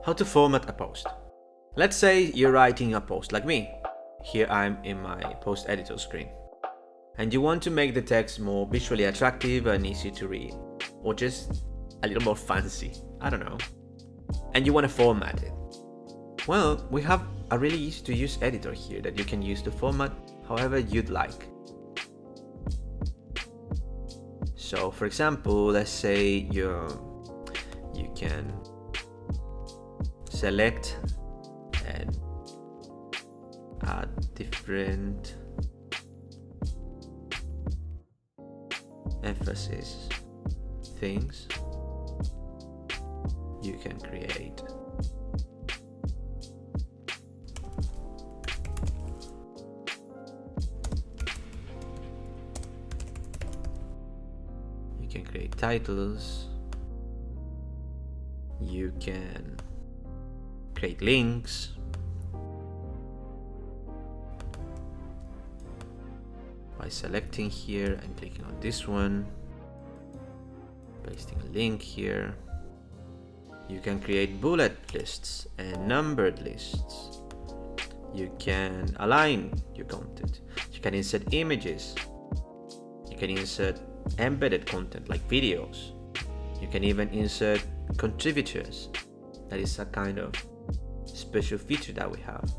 How to format a post. Let's say you're writing a post like me. Here I'm in my post editor screen. And you want to make the text more visually attractive and easy to read, or just a little more fancy, I don't know. And you want to format it. Well, we have a really easy to use editor here that you can use to format however you'd like. So for example, let's say you can select and add different emphasis things. You can create titles, you can create links, by selecting here and clicking on this one, pasting a link here. You can create bullet lists and numbered lists. You can align your content. You can insert images. You can insert embedded content like videos. You can even insert contributors. That is a kind of special feature that we have.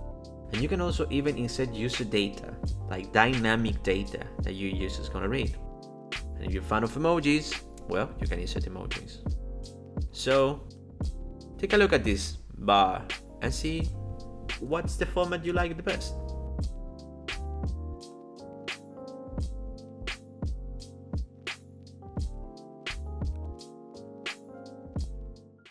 And you can also even insert user data, like dynamic data that your user is gonna read. And if you're a fan of emojis, well, you can insert emojis. So take a look at this bar and see what's the format you like the best.